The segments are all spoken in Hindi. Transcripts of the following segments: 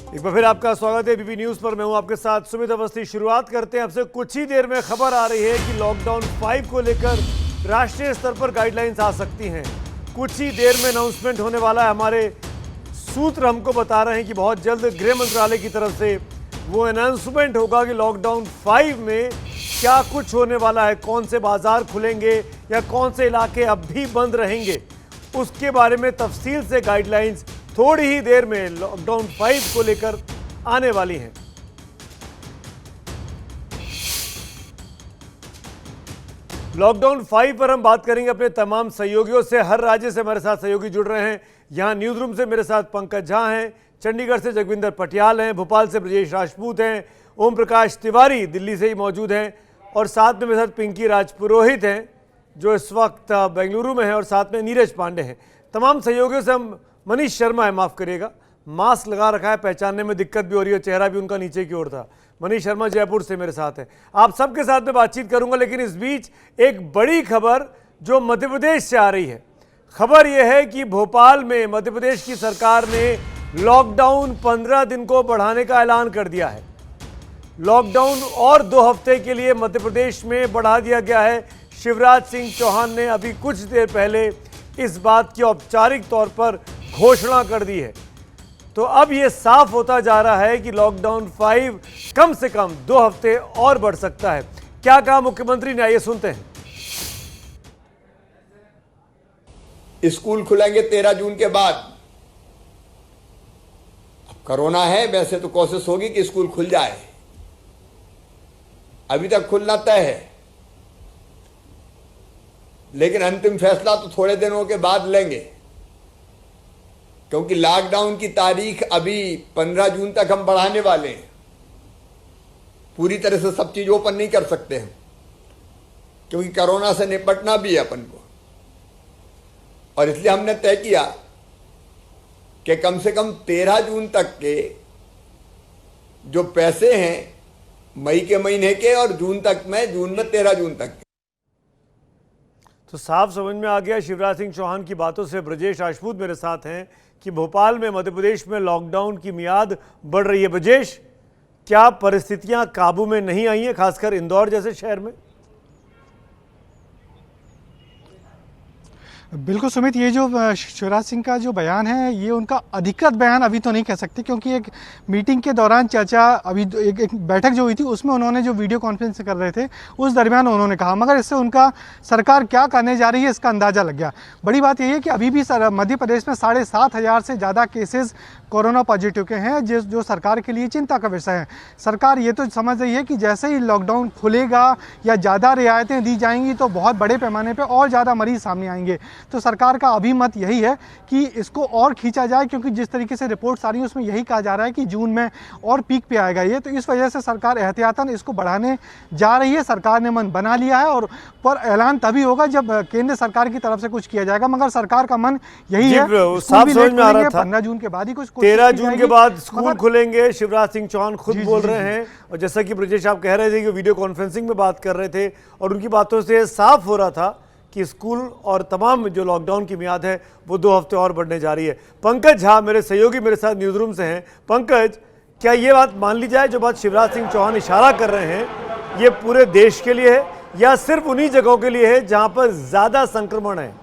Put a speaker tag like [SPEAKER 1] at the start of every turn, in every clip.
[SPEAKER 1] एक बार फिर आपका स्वागत है बीबी न्यूज पर। मैं हूं आपके साथ सुमित अवस्थी। शुरुआत करते हैं। अब से कुछ ही देर में खबर आ रही है कि लॉकडाउन 5 को लेकर राष्ट्रीय स्तर पर गाइडलाइंस आ सकती हैं। कुछ ही देर में अनाउंसमेंट होने वाला है। हमारे सूत्र हमको बता रहे हैं कि बहुत जल्द गृह मंत्रालय की तरफ से वो अनाउंसमेंट होगा कि लॉकडाउन 5 में क्या कुछ होने वाला है, कौन से बाजार खुलेंगे या कौन से इलाके अब भी बंद रहेंगे, उसके बारे में तफसील से गाइडलाइंस थोड़ी ही देर में लॉकडाउन 5 को लेकर आने वाली हैं। लॉकडाउन 5 पर हम बात करेंगे अपने तमाम सहयोगियों से। हर राज्य से हमारे साथ सहयोगी जुड़ रहे हैं। यहां न्यूज रूम से मेरे साथ पंकज झा हैं, चंडीगढ़ से जगविंदर पटियाल हैं, भोपाल से ब्रजेश राजपूत हैं, ओम प्रकाश तिवारी दिल्ली से ही मौजूद हैं और साथ में मेरे साथ पिंकी राजपुरोहित हैं जो इस वक्त बेंगलुरु में है और साथ में नीरज पांडे हैं। तमाम सहयोगियों से हम मनीष शर्मा है, माफ़ करिएगा, मास्क लगा रखा है, पहचानने में दिक्कत भी हो रही है, चेहरा भी उनका नीचे की ओर था। मनीष शर्मा जयपुर से मेरे साथ है। आप सबके साथ में बातचीत करूंगा, लेकिन इस बीच एक बड़ी खबर जो मध्य प्रदेश से आ रही है। खबर यह है कि भोपाल में मध्य प्रदेश की सरकार ने लॉकडाउन 15 दिन को बढ़ाने का ऐलान कर दिया है। लॉकडाउन और 2 हफ्ते के लिए मध्य प्रदेश में बढ़ा दिया गया है। शिवराज सिंह चौहान ने अभी कुछ देर पहले इस बात की औपचारिक तौर पर घोषणा कर दी है। तो अब यह साफ होता जा रहा है कि लॉकडाउन 5 कम से कम 2 हफ्ते और बढ़ सकता है। क्या कहा मुख्यमंत्री ने, आइए सुनते हैं।
[SPEAKER 2] स्कूल खुलेंगे 13 जून के बाद। अब कोरोना है, वैसे तो कोशिश होगी कि स्कूल खुल जाए। अभी तक खुलना तय है, लेकिन अंतिम फैसला तो थोड़े दिनों के बाद लेंगे, क्योंकि लॉकडाउन की तारीख अभी 15 जून तक हम बढ़ाने वाले हैं। पूरी तरह से सब चीज ओपन नहीं कर सकते हम, क्योंकि कोरोना से निपटना भी है अपन को। और इसलिए हमने तय किया कि कम से कम 13 जून तक के जो पैसे हैं मई के महीने के और जून में 13 जून तक के।
[SPEAKER 1] तो साफ समझ में आ गया शिवराज सिंह चौहान की बातों से। ब्रजेश राजपूत मेरे साथ हैं कि भोपाल में मध्य प्रदेश में लॉकडाउन की मियाद बढ़ रही है। ब्रजेश, क्या परिस्थितियां काबू में नहीं आई हैं, खासकर इंदौर जैसे शहर में?
[SPEAKER 3] बिल्कुल सुमित, ये जो शिवराज सिंह का जो बयान है, ये उनका अधिकृत बयान अभी तो नहीं कह सकते, क्योंकि एक मीटिंग के दौरान चर्चा, अभी एक बैठक जो हुई थी उसमें उन्होंने जो वीडियो कॉन्फ्रेंस कर रहे थे उस दरमियान उन्होंने कहा, मगर इससे उनका सरकार क्या करने जा रही है इसका अंदाज़ा लग गया। बड़ी बात यही है कि अभी भी मध्य प्रदेश में 7,500 से ज़्यादा केसेस कोरोना पॉजिटिव के हैं, जो सरकार के लिए चिंता का विषय है। सरकार ये तो समझ रही है कि जैसे ही लॉकडाउन खुलेगा या ज़्यादा रियायतें दी जाएंगी तो बहुत बड़े पैमाने पर और ज़्यादा मरीज सामने आएंगे। तो सरकार का अभिमत यही है कि इसको और खींचा जाए, क्योंकि जिस तरीके से रिपोर्ट्स आ रही है उसमें यही कहा जा रहा है कि जून में और पीक पे आएगा ये। तो इस वजह से सरकार एहतियातन इसको बढ़ाने जा रही है। सरकार ने मन बना लिया है और पर ऐलान तभी होगा जब केंद्र सरकार की तरफ से कुछ किया जाएगा, मगर सरकार का मन यही है।
[SPEAKER 1] साफ समझ में आ रहा था
[SPEAKER 3] 15 जून के बाद ही कुछ
[SPEAKER 1] 13 जून के बाद स्कूल खुलेंगे। शिवराज सिंह चौहान खुद बोल रहे हैं, और जैसा कि ब्रजेश आप कह रहे थे कि वीडियो कॉन्फ्रेंसिंग में बात कर रहे थे और उनकी बातों से साफ हो रहा था कि स्कूल और तमाम जो लॉकडाउन की मियाद है वो 2 हफ्ते और बढ़ने जा रही है। पंकज झा मेरे सहयोगी मेरे साथ न्यूज रूम से हैं। पंकज, क्या ये बात मान ली जाए, जो बात शिवराज सिंह चौहान इशारा कर रहे हैं, ये पूरे देश के लिए है या सिर्फ उन्हीं जगहों के लिए है जहां पर ज्यादा संक्रमण है?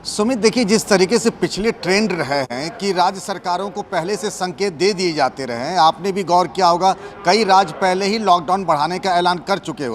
[SPEAKER 4] सुमित, देखिए, जिस तरीके से पिछले ट्रेंड रहे हैं कि राज्य सरकारों को पहले से संकेत दे दिए जाते रहे हैं, आपने भी गौर किया होगा, कई राज्य पहले ही लॉकडाउन बढ़ाने का ऐलान कर चुके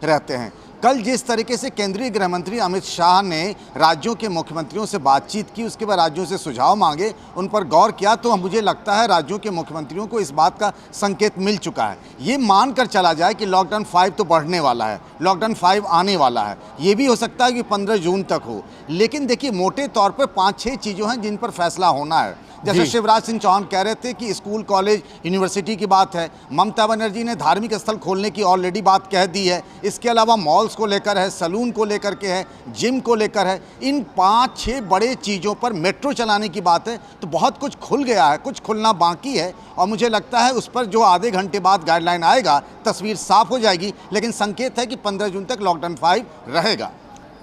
[SPEAKER 4] रहते हैं। कल जिस तरीके से केंद्रीय गृह मंत्री अमित शाह ने राज्यों के मुख्यमंत्रियों से बातचीत की, उसके बाद राज्यों से सुझाव मांगे, उन पर गौर किया, तो मुझे लगता है राज्यों के मुख्यमंत्रियों को इस बात का संकेत मिल चुका है। ये मानकर चला जाए कि लॉकडाउन 5 तो बढ़ने वाला है, लॉकडाउन 5 आने वाला है। ये भी हो सकता है कि 15 जून तक हो, लेकिन देखिए मोटे तौर पर 5-6 चीज़ों हैं जिन पर फैसला होना है। जैसे शिवराज सिंह चौहान कह रहे थे कि स्कूल, कॉलेज, यूनिवर्सिटी की बात है। ममता बनर्जी ने धार्मिक स्थल खोलने की ऑलरेडी बात कह दी है। इसके अलावा मॉल्स को लेकर है, सलून को लेकर के है, जिम को लेकर है। इन 5-6 बड़े चीज़ों पर मेट्रो चलाने की बात है। तो बहुत कुछ खुल गया है, कुछ खुलना बाकी है, और मुझे लगता है उस पर जो आधे घंटे बाद गाइडलाइन आएगा तस्वीर साफ हो जाएगी। लेकिन संकेत है कि 15 जून तक लॉकडाउन 5 रहेगा।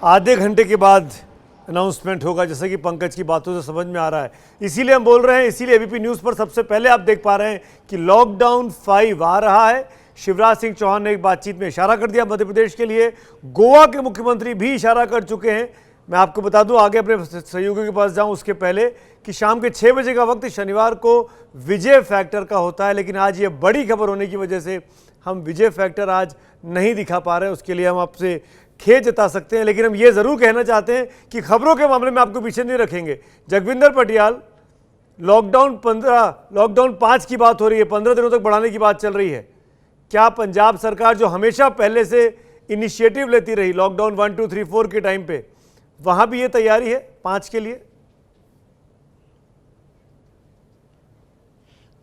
[SPEAKER 1] आधे घंटे के बाद अनाउंसमेंट होगा, जैसे कि पंकज की बातों से समझ में आ रहा है। इसीलिए हम बोल रहे हैं, इसीलिए एबीपी न्यूज़ पर सबसे पहले आप देख पा रहे हैं कि लॉकडाउन 5 आ रहा है। शिवराज सिंह चौहान ने एक बातचीत में इशारा कर दिया मध्य प्रदेश के लिए, गोवा के मुख्यमंत्री भी इशारा कर चुके हैं। मैं आपको बता दूं, आगे अपने सहयोगियों के पास जाऊं उसके पहले, कि शाम के 6 बजे का वक्त शनिवार को विजय फैक्टर का होता है, लेकिन आज ये बड़ी खबर होने की वजह से हम विजय फैक्टर आज नहीं दिखा पा रहे हैं। उसके लिए हम आपसे खेद जता सकते हैं, लेकिन हम ये ज़रूर कहना चाहते हैं कि खबरों के मामले में आपको पीछे नहीं रखेंगे। जगविंदर पटियाल, लॉकडाउन 5 की बात हो रही है, 15 दिनों तक बढ़ाने की बात चल रही है। क्या पंजाब सरकार, जो हमेशा पहले से इनिशिएटिव लेती रही लॉकडाउन 1, 2, 3, 4 के टाइम पे, वहां भी ये तैयारी है 5 के लिए?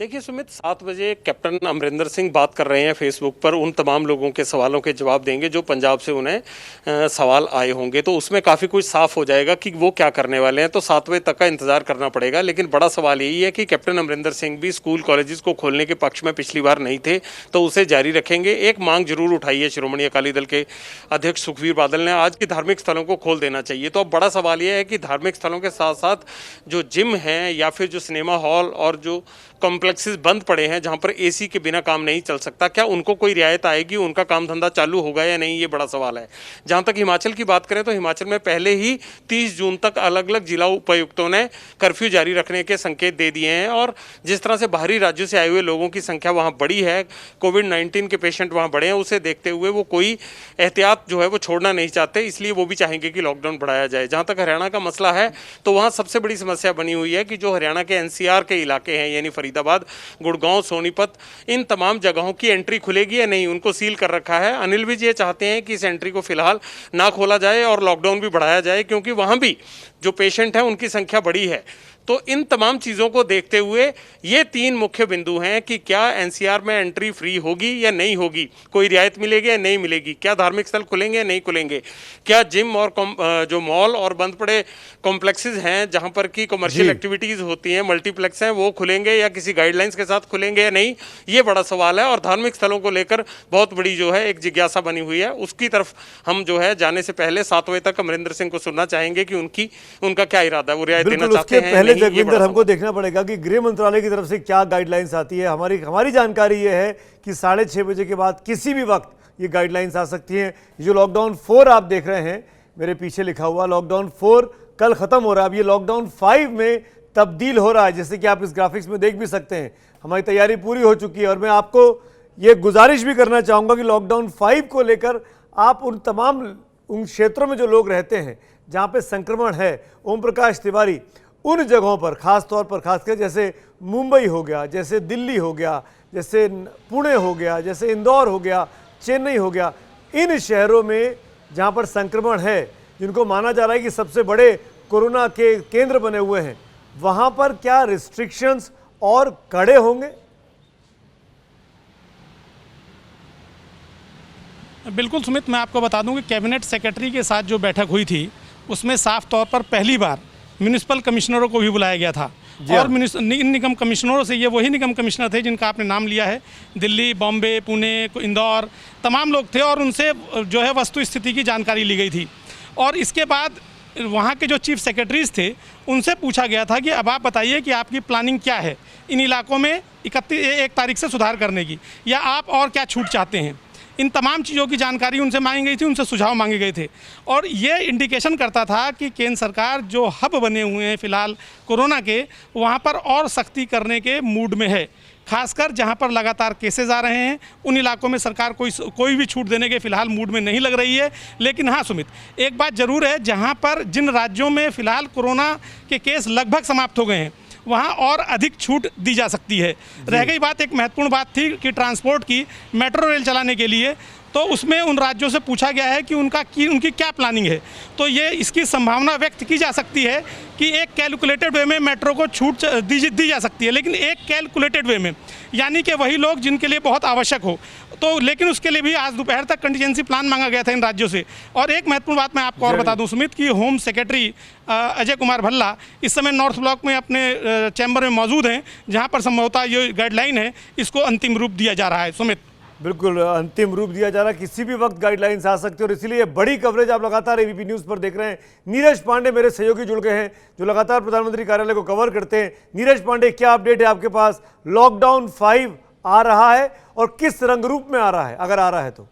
[SPEAKER 5] देखिए सुमित, 7 बजे कैप्टन अमरिंदर सिंह बात कर रहे हैं फेसबुक पर, उन तमाम लोगों के सवालों के जवाब देंगे जो पंजाब से उन्हें सवाल आए होंगे। तो उसमें काफ़ी कुछ साफ हो जाएगा कि वो क्या करने वाले हैं। तो 7 बजे तक का इंतजार करना पड़ेगा। लेकिन बड़ा सवाल यही है कि कैप्टन अमरिंदर सिंह भी स्कूल कॉलेजेस को खोलने के पक्ष में पिछली बार नहीं थे, तो उसे जारी रखेंगे। एक मांग जरूर उठाई है श्रोमणी अकाली दल के अध्यक्ष सुखबीर बादल ने, आज की धार्मिक स्थलों को खोल देना चाहिए। तो अब बड़ा सवाल यह है कि धार्मिक स्थलों के साथ साथ जो जिम हैं या फिर जो सिनेमा हॉल और जो कॉम्प्लेक्सेस बंद पड़े हैं जहां पर एसी के बिना काम नहीं चल सकता, क्या उनको कोई रियायत आएगी, उनका काम धंधा चालू होगा या नहीं, ये बड़ा सवाल है। जहां तक हिमाचल की बात करें तो हिमाचल में पहले ही 30 जून तक अलग अलग जिला उपायुक्तों ने कर्फ्यू जारी रखने के संकेत दे दिए हैं। और जिस तरह से बाहरी राज्यों से आए हुए लोगों की संख्या वहां बढ़ी है, कोविड-19 के पेशेंट वहां बढ़े हैं, उसे देखते हुए वो कोई एहतियात जो है वो छोड़ना नहीं चाहते, इसलिए वो भी चाहेंगे कि लॉकडाउन बढ़ाया जाए। जहां तक हरियाणा का मसला है तो वहां सबसे बड़ी समस्या बनी हुई है कि जो हरियाणा के एनसीआर के इलाके हैं, यानी फरीदाबाद, गुड़गांव, सोनीपत, इन तमाम जगहों की एंट्री खुलेगी या नहीं, उनको सील कर रखा है। अनिल विज ये चाहते हैं कि इस एंट्री को फिलहाल ना खोला जाए और लॉकडाउन भी बढ़ाया जाए, क्योंकि वहां भी जो पेशेंट हैं उनकी संख्या बढ़ी है। तो इन तमाम चीज़ों को देखते हुए ये 3 मुख्य बिंदु हैं कि क्या एनसीआर में एंट्री फ्री होगी या नहीं होगी, कोई रियायत मिलेगी या नहीं मिलेगी, क्या धार्मिक स्थल खुलेंगे या नहीं खुलेंगे, क्या जिम और जो मॉल और बंद पड़े कॉम्प्लेक्सेस हैं जहां पर की कमर्शियल एक्टिविटीज़ होती हैं, मल्टीप्लेक्स हैं, वो खुलेंगे या किसी गाइडलाइंस के साथ खुलेंगे या नहीं, ये बड़ा सवाल है। और धार्मिक स्थलों को लेकर बहुत बड़ी जो है एक जिज्ञासा बनी हुई है। उसकी तरफ हम जो है जाने से पहले 7 बजे तक अमरिंदर सिंह को सुनना चाहेंगे कि उनका क्या इरादा है, वो रियायत देना चाहते हैं।
[SPEAKER 1] जगविंदर, हमको देखना पड़ेगा कि गृह मंत्रालय की तरफ से क्या गाइडलाइंस आती है। हमारी जानकारी ये है कि 6:30 बजे के बाद किसी भी वक्त ये गाइडलाइंस आ सकती हैं। जो लॉकडाउन 4 आप देख रहे हैं, मेरे पीछे लिखा हुआ लॉकडाउन 4 कल खत्म हो रहा है। अब ये लॉकडाउन 5 में तब्दील हो रहा है, जैसे कि आप इस ग्राफिक्स में देख भी सकते हैं। हमारी तैयारी पूरी हो चुकी है और मैं आपको ये गुजारिश भी करना चाहूँगा कि लॉकडाउन 5 को लेकर आप उन क्षेत्रों में जो लोग रहते हैं जहाँ पे संक्रमण है, ओम प्रकाश तिवारी, उन जगहों पर खास तौर पर, खासकर जैसे मुंबई हो गया, जैसे दिल्ली हो गया, जैसे पुणे हो गया, जैसे इंदौर हो गया, चेन्नई हो गया, इन शहरों में जहां पर संक्रमण है, जिनको माना जा रहा है कि सबसे बड़े कोरोना के केंद्र बने हुए हैं, वहां पर क्या रिस्ट्रिक्शंस और कड़े होंगे?
[SPEAKER 6] बिल्कुल सुमित, मैं आपको बता दूं कि कैबिनेट सेक्रेटरी के साथ जो बैठक हुई थी उसमें साफ तौर पर पहली बार म्यूनिसिपल कमिश्नरों को भी बुलाया गया था। और इन निगम कमिश्नरों से, ये वही निगम कमिश्नर थे जिनका आपने नाम लिया है, दिल्ली, बॉम्बे, पुणे, इंदौर, तमाम लोग थे और उनसे जो है वस्तु स्थिति की जानकारी ली गई थी। और इसके बाद वहाँ के जो चीफ सेक्रेटरीज थे उनसे पूछा गया था कि अब आप बताइए कि आपकी प्लानिंग क्या है इन इलाकों में 1 तारीख से सुधार करने की, या आप और क्या छूट चाहते हैं। इन तमाम चीज़ों की जानकारी उनसे मांगी गई थी, उनसे सुझाव मांगे गए थे। और ये इंडिकेशन करता था कि केंद्र सरकार जो हब बने हुए हैं फिलहाल कोरोना के, वहाँ पर और सख्ती करने के मूड में है। खासकर जहाँ पर लगातार केसेस आ रहे हैं उन इलाकों में सरकार कोई भी छूट देने के फिलहाल मूड में नहीं लग रही है। लेकिन हाँ सुमित, एक बात ज़रूर है, जहाँ पर जिन राज्यों में फ़िलहाल कोरोना के केस लगभग समाप्त हो गए हैं वहाँ और अधिक छूट दी जा सकती है। रह गई बात, एक महत्वपूर्ण बात थी कि ट्रांसपोर्ट की, मेट्रो रेल चलाने के लिए, तो उसमें उन राज्यों से पूछा गया है कि उनकी क्या प्लानिंग है। तो ये इसकी संभावना व्यक्त की जा सकती है कि एक कैलकुलेटेड वे में मेट्रो को छूट दी जा सकती है, लेकिन एक कैलकुलेटेड वे में, यानी कि वही लोग जिनके लिए बहुत आवश्यक हो। तो लेकिन उसके लिए भी आज दोपहर तक कंटीजेंसी प्लान मांगा गया था इन राज्यों से। और एक महत्वपूर्ण बात मैं आपको और बता दूं सुमित कि होम सेक्रेटरी अजय कुमार भल्ला इस समय नॉर्थ ब्लॉक में अपने चैम्बर में मौजूद हैं, जहां पर संभवतः ये गाइडलाइन है इसको अंतिम रूप दिया जा रहा है। सुमित,
[SPEAKER 1] बिल्कुल अंतिम रूप दिया जा रहा है, किसी भी वक्त गाइडलाइंस आ सकती है और इसीलिए बड़ी कवरेज आप लगातार एबीपी न्यूज़ पर देख रहे हैं। नीरज पांडे मेरे सहयोगी जुड़ गए हैं जो लगातार प्रधानमंत्री कार्यालय को कवर करते हैं। नीरज पांडे, क्या अपडेट है आपके पास? लॉकडाउन 5 आ रहा है और किस रंग रूप में आ रहा है, अगर आ रहा है तो?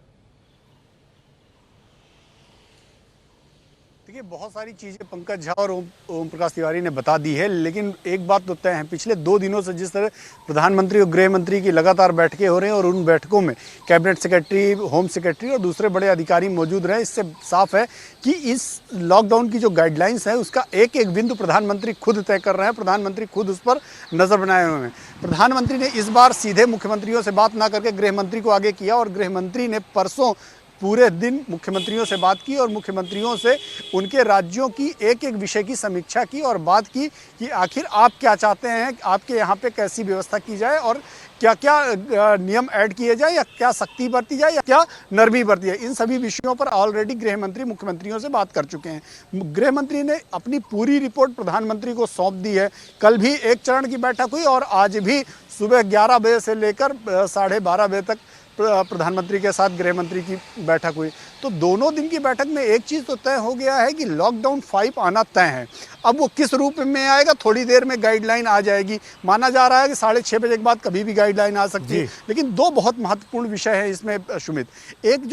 [SPEAKER 7] देखिए, बहुत सारी चीज़ें पंकज झा और ओम प्रकाश तिवारी ने बता दी है, लेकिन एक बात तो तय है, पिछले 2 दिनों से जिस तरह प्रधानमंत्री और गृह मंत्री की लगातार बैठकें हो रही हैं और उन बैठकों में कैबिनेट सेक्रेटरी, होम सेक्रेटरी और दूसरे बड़े अधिकारी मौजूद रहे, इससे साफ है कि इस लॉकडाउन की जो गाइडलाइंस है उसका एक एक बिंदु प्रधानमंत्री खुद तय कर रहे हैं। प्रधानमंत्री खुद उस पर नज़र बनाए हुए हैं। प्रधानमंत्री ने इस बार सीधे मुख्यमंत्रियों से बात ना करके गृह मंत्री को आगे किया और गृह मंत्री ने परसों पूरे दिन मुख्यमंत्रियों से बात की और मुख्यमंत्रियों से उनके राज्यों की एक एक विषय की समीक्षा की और बात की कि आखिर आप क्या चाहते हैं, आपके यहाँ पे कैसी व्यवस्था की जाए और क्या क्या नियम ऐड किए जाए या क्या सख्ती बरती जाए या क्या नरमी बरती जाए। इन सभी विषयों पर ऑलरेडी गृह मंत्री मुख्यमंत्रियों से बात कर चुके हैं। गृह मंत्री ने अपनी पूरी रिपोर्ट प्रधानमंत्री को सौंप दी है। कल भी एक चरण की बैठक हुई और आज भी सुबह 11 बजे से लेकर 12:30 बजे तक प्रधानमंत्री के साथ गृह मंत्री की बैठक हुई। तो दोनों दिन की बैठक में एक चीज़ तो तय हो गया है कि लॉकडाउन 5 आना तय है। अब वो किस रूप में आएगा, थोड़ी देर में गाइडलाइन आ जाएगी। माना जा रहा है कि 6:30 बजे के बाद कभी भी गाइडलाइन आ सकती है। लेकिन 2 बहुत महत्वपूर्ण विषय है इसमें सुमित। एक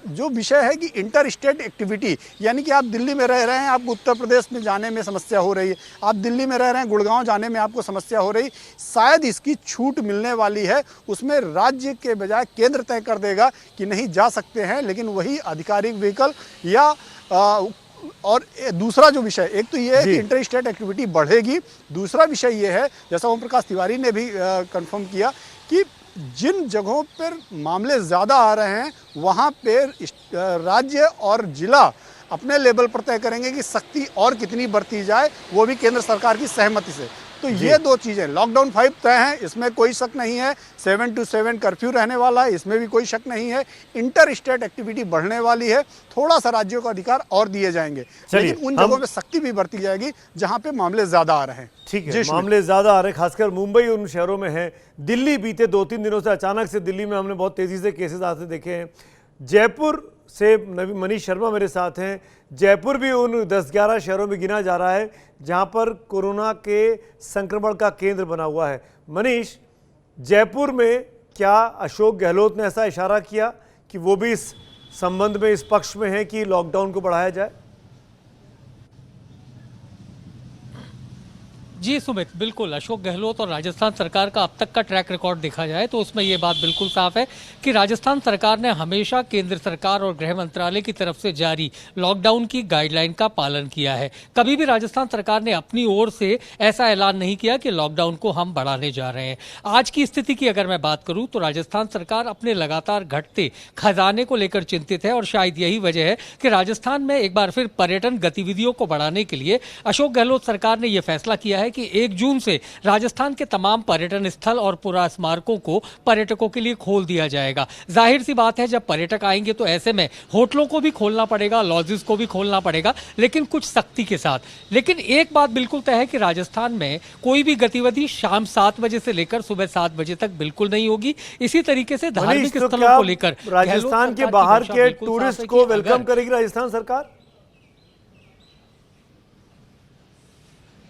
[SPEAKER 7] जो विषय है कि इंटर स्टेट एक्टिविटी, यानी कि आप दिल्ली में रह रहे हैं, आपको उत्तर प्रदेश में जाने में समस्या हो रही है, आप दिल्ली में रह रहे हैं, गुड़गांव जाने में आपको समस्या हो रही, शायद इसकी छूट मिलने वाली है। उसमें राज्य के बजाय केंद्र तय कर देगा कि नहीं जा सकते हैं, लेकिन वही आधिकारिक व्हीकल या और दूसरा जो विषय, एक तो ये है कि इंटर स्टेट एक्टिविटी बढ़ेगी। दूसरा विषय ये है, जैसा ओम प्रकाश तिवारी ने भी कंफर्म किया, कि जिन जगहों पर मामले ज़्यादा आ रहे हैं वहाँ पे राज्य और जिला अपने लेवल पर तय करेंगे कि सख्ती और कितनी बरती जाए, वो भी केंद्र सरकार की सहमति से। तो ये 2 चीज़ें, लॉकडाउन 5 तय है, इसमें कोई शक नहीं है। 7 to 7 कर्फ्यू रहने वाला है, इसमें भी कोई शक नहीं है। इंटर स्टेट एक्टिविटी बढ़ने वाली है, थोड़ा सा राज्यों को अधिकार और दिए जाएंगे, लेकिन उन जगहों पे सख्ती भी बरती जाएगी जहां पे मामले ज्यादा आ रहे हैं।
[SPEAKER 1] ठीक है, मामले ज्यादा आ रहे हैं, खासकर मुंबई उन शहरों में है। दिल्ली बीते 2-3 दिनों से अचानक से दिल्ली में हमने बहुत तेजी से केसेस आते देखे हैं। जयपुर से मनीष शर्मा मेरे साथ हैं। जयपुर भी उन 10-11 शहरों में गिना जा रहा है जहां पर कोरोना के संक्रमण का केंद्र बना हुआ है। मनीष, जयपुर में क्या अशोक गहलोत ने ऐसा इशारा किया कि वो भी इस संबंध में इस पक्ष में है कि लॉकडाउन को बढ़ाया जाए?
[SPEAKER 8] जी सुमित, बिल्कुल। अशोक गहलोत और राजस्थान सरकार का अब तक का ट्रैक रिकॉर्ड देखा जाए तो उसमें ये बात बिल्कुल साफ है कि राजस्थान सरकार ने हमेशा केंद्र सरकार और गृह मंत्रालय की तरफ से जारी लॉकडाउन की गाइडलाइन का पालन किया है। कभी भी राजस्थान सरकार ने अपनी ओर से ऐसा ऐलान नहीं किया कि लॉकडाउन को हम बढ़ाने जा रहे हैं। आज की स्थिति की अगर मैं बात करूं तो राजस्थान सरकार अपने लगातार घटते खजाने को लेकर चिंतित है और शायद यही वजह है कि राजस्थान में एक बार फिर पर्यटन गतिविधियों को बढ़ाने के लिए अशोक गहलोत सरकार ने यह फैसला किया है कि 1 जून से राजस्थान के तमाम पर्यटन स्थल और पुरा स्मारकों को पर्यटकों के लिए खोल दिया जाएगा। जाहिर सी बात है, जब पर्यटक आएंगे तो ऐसे में होटलों को भी खोलना पड़ेगा, लॉजेस को भी खोलना पड़ेगा, लेकिन कुछ सख्ती के साथ। लेकिन एक बात बिल्कुल तय है कि राजस्थान में कोई भी गतिविधि शाम 7 बजे से लेकर सुबह 7 बजे तक बिल्कुल नहीं होगी। इसी तरीके से धार्मिक स्थलों को लेकर
[SPEAKER 1] राजस्थान के बाहर के टूरिस्ट को वेलकम करेगी राजस्थान सरकार?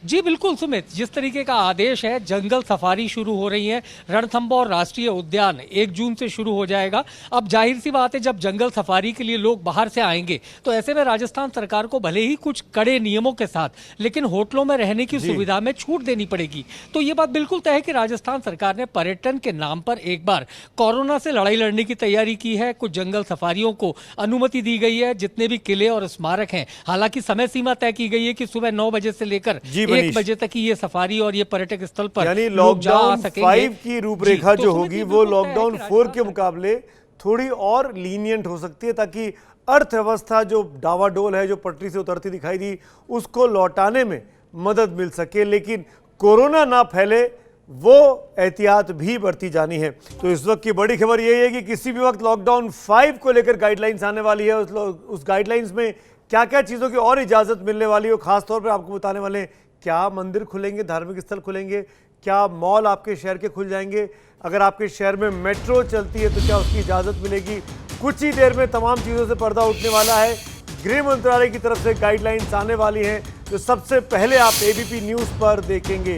[SPEAKER 8] जी बिल्कुल सुमित, जिस तरीके का आदेश है, जंगल सफारी शुरू हो रही है। रणथंभौर राष्ट्रीय उद्यान 1 जून से शुरू हो जाएगा। अब जाहिर सी बात है, जब जंगल सफारी के लिए लोग बाहर से आएंगे तो ऐसे में राजस्थान सरकार को भले ही कुछ कड़े नियमों के साथ लेकिन होटलों में रहने की सुविधा में छूट देनी पड़ेगी। तो ये बात बिल्कुल तय है कि राजस्थान सरकार ने पर्यटन के नाम पर एक बार कोरोना से लड़ाई लड़ने की तैयारी की है। कुछ जंगल सफारियों को अनुमति दी गई है, जितने भी किले और स्मारक हैं। हालांकि समय सीमा तय की गई है कि सुबह 9 बजे से लेकर 1 बजे तक ही ये सफारी और ये पर्यटक स्थल पर
[SPEAKER 1] यानी लॉकडाउन 5 की रूपरेखा जो होगी वो लॉकडाउन 4 के मुकाबले थोड़ी और लीनियंट हो सकती है, ताकि अर्थव्यवस्था जो डावाडोल है, जो पटरी से उतरती दिखाई दी, उसको लौटाने में मदद मिल सके, लेकिन कोरोना ना फैले वो एहतियात भी बरती जानी है। तो इस वक्त की बड़ी खबर यही है कि किसी भी वक्त लॉकडाउन 5 को लेकर गाइडलाइंस आने वाली है। उस गाइडलाइंस में क्या क्या चीज़ों की और इजाज़त मिलने वाली है, खासतौर पर आपको बताने वाले हैं। क्या मंदिर खुलेंगे, धार्मिक स्थल खुलेंगे, क्या मॉल आपके शहर के खुल जाएंगे, अगर आपके शहर में मेट्रो चलती है तो क्या उसकी इजाज़त मिलेगी? कुछ ही देर में तमाम चीज़ों से पर्दा उठने वाला है। गृह मंत्रालय की तरफ से गाइडलाइंस आने वाली हैं जो सबसे पहले आप एबीपी न्यूज़ पर देखेंगे।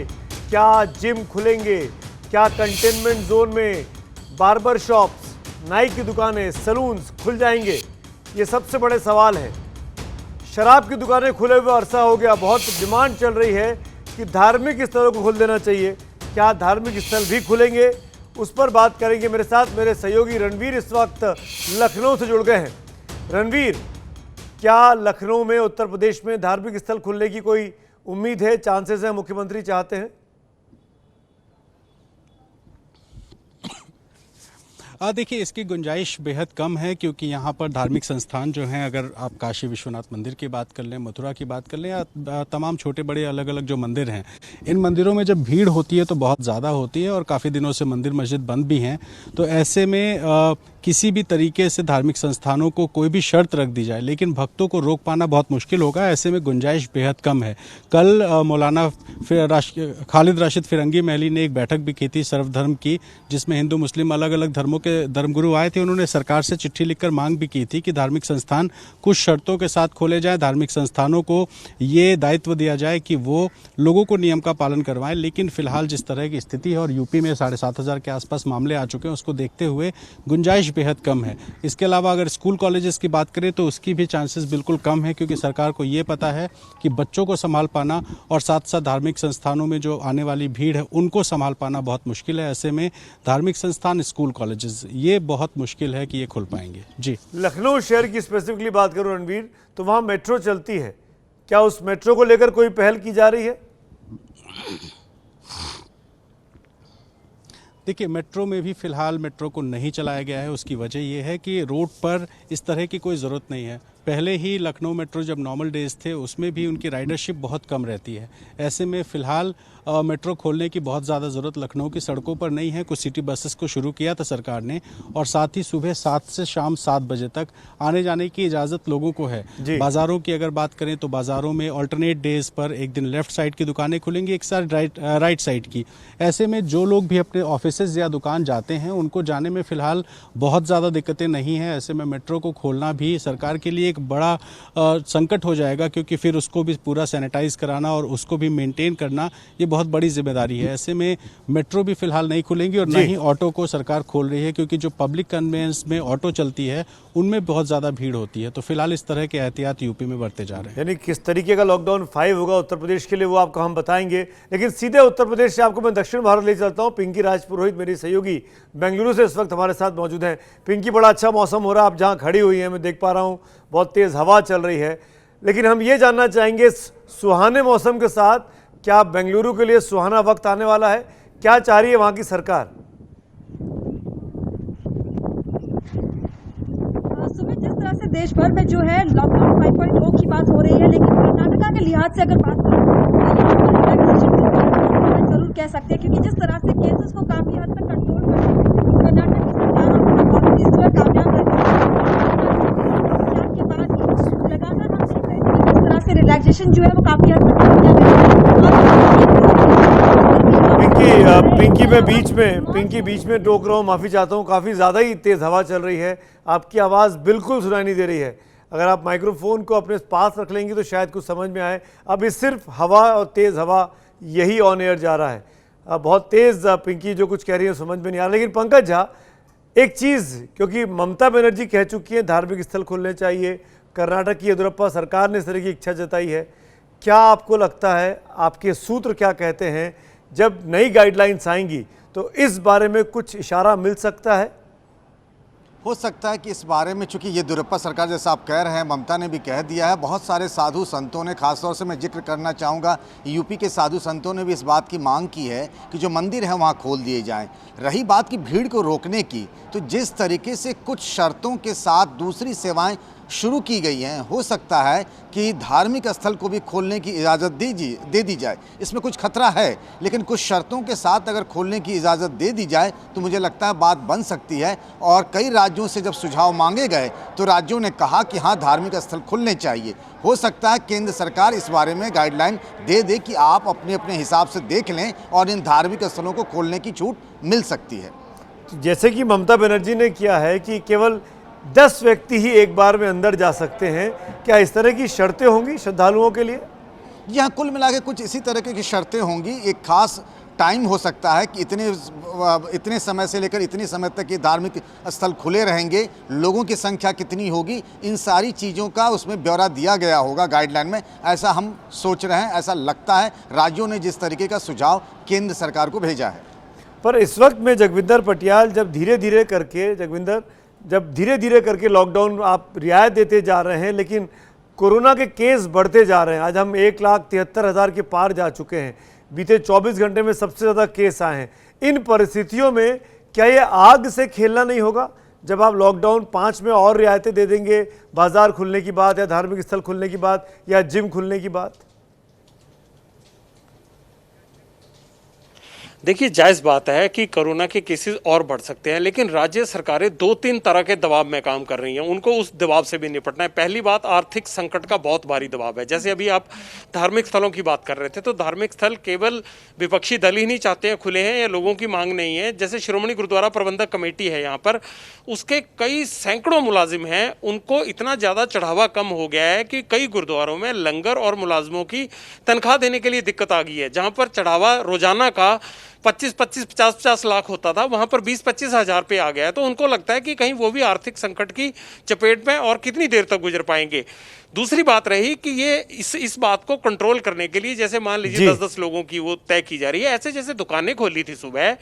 [SPEAKER 1] क्या जिम खुलेंगे? क्या कंटेनमेंट जोन में बार्बर शॉप्स, नाई की दुकानें, सलून्स खुल जाएंगे? ये सबसे बड़े सवाल है। शराब की दुकानें खुले हुए अरसा हो गया, बहुत डिमांड चल रही है कि धार्मिक स्थलों को खोल देना चाहिए। क्या धार्मिक स्थल भी खुलेंगे? उस पर बात करेंगे। मेरे साथ मेरे सहयोगी रणवीर इस वक्त लखनऊ से जुड़ गए हैं। रणवीर, क्या लखनऊ में, उत्तर प्रदेश में धार्मिक स्थल खुलने की कोई उम्मीद है, चांसेस हैं, मुख्यमंत्री चाहते हैं?
[SPEAKER 9] देखिए, इसकी गुंजाइश बेहद कम है क्योंकि यहाँ पर धार्मिक संस्थान जो हैं, अगर आप काशी विश्वनाथ मंदिर की बात कर लें, मथुरा की बात कर लें या तमाम छोटे बड़े अलग अलग जो मंदिर हैं, इन मंदिरों में जब भीड़ होती है तो बहुत ज़्यादा होती है और काफ़ी दिनों से मंदिर मस्जिद बंद भी हैं। तो ऐसे में किसी भी तरीके से धार्मिक संस्थानों को कोई भी शर्त रख दी जाए लेकिन भक्तों को रोक पाना बहुत मुश्किल होगा। ऐसे में गुंजाइश बेहद कम है। कल मौलाना खालिद राशिद फिरंगी महली ने एक बैठक भी की थी सर्वधर्म की, जिसमें हिंदू मुस्लिम अलग अलग धर्मों के धर्मगुरु आए थे। उन्होंने सरकार से चिट्ठी लिखकर मांग भी की थी कि धार्मिक संस्थान कुछ शर्तों के साथ खोले जाएं। धार्मिक संस्थानों को ये दायित्व दिया जाए कि वो लोगों को नियम का पालन करवाएं। लेकिन फिलहाल जिस तरह की स्थिति है और यूपी में 7,500 के आसपास मामले आ चुके हैं, उसको देखते हुए गुंजाइश बेहद कम है। इसके अलावा अगर स्कूल कॉलेजेस की बात करें तो उसकी भी चांसेस बिल्कुल कम है क्योंकि सरकार को ये पता है कि बच्चों को संभाल पाना और साथ साथ धार्मिक संस्थानों में जो आने वाली भीड़ है उनको संभाल पाना बहुत मुश्किल है। ऐसे में धार्मिक संस्थान, स्कूल कॉलेजेस, ये बहुत मुश्किल है कि ये खुल पाएंगे। जी,
[SPEAKER 1] लखनऊ शहर की स्पेसिफिकली बात करूं रणवीर, तो वहां मेट्रो चलती है, क्या उस मेट्रो को लेकर कोई पहल की जा रही है?
[SPEAKER 9] देखिए, मेट्रो में भी फिलहाल मेट्रो को नहीं चलाया गया है। उसकी वजह यह है कि रोड पर इस तरह की कोई ज़रूरत नहीं है। पहले ही लखनऊ मेट्रो जब नॉर्मल डेज थे उसमें भी उनकी राइडरशिप बहुत कम रहती है। ऐसे में फ़िलहाल मेट्रो खोलने की बहुत ज़्यादा ज़रूरत लखनऊ की सड़कों पर नहीं है। कुछ सिटी बसेस को शुरू किया था सरकार ने और साथ ही सुबह 7 से शाम 7 बजे तक आने जाने की इजाज़त लोगों को है। बाज़ारों की अगर बात करें तो बाज़ारों में ऑल्टरनेट डेज पर एक दिन लेफ्ट साइड की दुकानें खुलेंगी, एक साइड राइट साइड की। ऐसे में जो लोग भी अपने ऑफिसेज या दुकान जाते हैं उनको जाने में फ़िलहाल बहुत ज़्यादा दिक्कतें नहीं हैं। ऐसे में मेट्रो को खोलना भी सरकार के लिए एक बड़ा संकट हो जाएगा क्योंकि फिर उसको भी पूरा सैनिटाइज कराना और उसको भी मेंटेन करना ये बहुत बड़ी जिम्मेदारी है। ऐसे में मेट्रो भी फिलहाल नहीं खुलेंगी और न ही ऑटो को सरकार खोल रही है क्योंकि जो पब्लिक कन्वेंस में ऑटो चलती है उनमें बहुत ज़्यादा भीड़ होती है। तो फिलहाल इस तरह के एहतियात यूपी में बरते जा रहे हैं।
[SPEAKER 1] यानी किस तरीके का लॉकडाउन 5 होगा उत्तर प्रदेश के लिए वो आपको हम बताएंगे, लेकिन सीधे उत्तर प्रदेश से आपको मैं दक्षिण भारत ले चलता हूँ। पिंकी राजपुरोहित मेरी सहयोगी बेंगलुरु से इस वक्त हमारे साथ मौजूद हैं। पिंकी, बड़ा अच्छा मौसम हो रहा है, आप जहाँ खड़ी हुई हैं मैं देख पा रहा हूँ, बहुत तेज़ हवा चल रही है, लेकिन हम ये जानना चाहेंगे सुहाने मौसम के साथ क्या बेंगलुरु के लिए सुहाना वक्त आने वाला है? क्या चाह रही है वहाँ की सरकार?
[SPEAKER 10] जिस तरह से देश भर में जो है लॉकडाउन 5.0 की बात हो रही है, लेकिन कर्नाटका के लिहाज से अगर बात करें जरूर कह सकते हैं क्योंकि जिस तरह से केसेस को काफी हद तक कंट्रोल कर कर्नाटक की सरकार अपना पॉलिसीज जो है कामयाब रही के बाद लगातार हम देख रहे हैं कि जिस तरह से रिलैक्सेशन जो है वो काफी हद तक
[SPEAKER 1] पिंकी बीच में टोक रहा हूँ, माफ़ी चाहता हूँ, काफ़ी ज़्यादा ही तेज़ हवा चल रही है, आपकी आवाज़ बिल्कुल सुनाई नहीं दे रही है। अगर आप माइक्रोफोन को अपने पास रख लेंगी तो शायद कुछ समझ में आए। अब इस सिर्फ हवा और तेज़ हवा यही ऑन एयर जा रहा है। अब बहुत तेज़ पिंकी जो कुछ कह रही है समझ में नहीं आ रहा। लेकिन पंकज झा, एक चीज़, क्योंकि ममता बनर्जी कह चुकी है धार्मिक स्थल खुलने चाहिए, कर्नाटक की येदियुरप्पा सरकार ने इस तरह की इच्छा जताई है, क्या आपको लगता है, आपके सूत्र क्या कहते हैं, जब नई गाइडलाइंस आएंगी तो इस बारे में कुछ इशारा मिल सकता है?
[SPEAKER 4] हो सकता है कि इस बारे में, चूंकि येदियुरप्पा सरकार जैसा आप कह रहे हैं, ममता ने भी कह दिया है, बहुत सारे साधु संतों ने, खासतौर से मैं जिक्र करना चाहूँगा यूपी के साधु संतों ने भी इस बात की मांग की है कि जो मंदिर है वहाँ खोल दिए जाएं। रही बात की भीड़ को रोकने की, तो जिस तरीके से कुछ शर्तों के साथ दूसरी सेवाएं शुरू की गई हैं, हो सकता है कि धार्मिक स्थल को भी खोलने की इजाज़त दे दी जाए। इसमें कुछ खतरा है, लेकिन कुछ शर्तों के साथ अगर खोलने की इजाज़त दे दी जाए तो मुझे लगता है बात बन सकती है। और कई राज्यों से जब सुझाव मांगे गए तो राज्यों ने कहा कि हाँ, धार्मिक स्थल खुलने चाहिए। हो सकता है केंद्र सरकार इस बारे में गाइडलाइन दे कि आप अपने अपने हिसाब से देख लें और इन धार्मिक स्थलों को खोलने की छूट मिल सकती है।
[SPEAKER 1] जैसे कि ममता बनर्जी ने किया है कि केवल 10 व्यक्ति ही एक बार में अंदर जा सकते हैं, क्या इस तरह की शर्तें होंगी श्रद्धालुओं के लिए?
[SPEAKER 4] यहाँ कुल मिला के कुछ इसी तरह की शर्तें होंगी। एक खास टाइम हो सकता है कि इतने समय से लेकर इतने समय तक ये धार्मिक स्थल खुले रहेंगे, लोगों की संख्या कितनी होगी, इन सारी चीज़ों का उसमें ब्यौरा दिया गया होगा गाइडलाइन में। ऐसा हम सोच रहे हैं, ऐसा लगता है राज्यों ने जिस तरीके का सुझाव केंद्र सरकार को भेजा है।
[SPEAKER 1] पर इस वक्त में जगविंदर पटियाल, जब धीरे धीरे करके लॉकडाउन आप रियायत देते जा रहे हैं, लेकिन कोरोना के केस बढ़ते जा रहे हैं। आज हम 1,73,000 के पार जा चुके हैं। बीते 24 घंटे में सबसे ज़्यादा केस आए हैं। इन परिस्थितियों में क्या ये आग से खेलना नहीं होगा? जब आप लॉकडाउन 5 में और रियायतें दे देंगे, बाजार खुलने की बात या धार्मिक स्थल खुलने की बात या जिम खुलने की बात।
[SPEAKER 5] देखिए, जायज़ बात है कि कोरोना के केसेस और बढ़ सकते हैं, लेकिन राज्य सरकारें 2-3 तरह के दबाव में काम कर रही हैं। उनको उस दबाव से भी निपटना है। पहली बात, आर्थिक संकट का बहुत भारी दबाव है। जैसे अभी आप धार्मिक स्थलों की बात कर रहे थे, तो धार्मिक स्थल केवल विपक्षी दल ही नहीं चाहते हैं खुले हैं या लोगों की मांग नहीं है। जैसे श्रोमणी गुरुद्वारा प्रबंधक कमेटी है यहाँ पर, उसके कई सैकड़ों मुलाजिम हैं। उनको इतना ज़्यादा चढ़ावा कम हो गया है कि कई गुरुद्वारों में लंगर और मुलाजिमों की तनख्वाह देने के लिए दिक्कत आ गई है। जहाँ पर चढ़ावा रोजाना का 25-25, 50-50 लाख होता था, वहां पर 20-25 हज़ार पे आ गया है। तो उनको लगता है कि कहीं वो भी आर्थिक संकट की चपेट में और कितनी देर तक गुजर पाएंगे। दूसरी बात रही कि ये इस बात को कंट्रोल करने के लिए, जैसे मान लीजिए 10-10 लोगों की वो तय की जा रही है। ऐसे जैसे दुकानें खोली थी सुबह,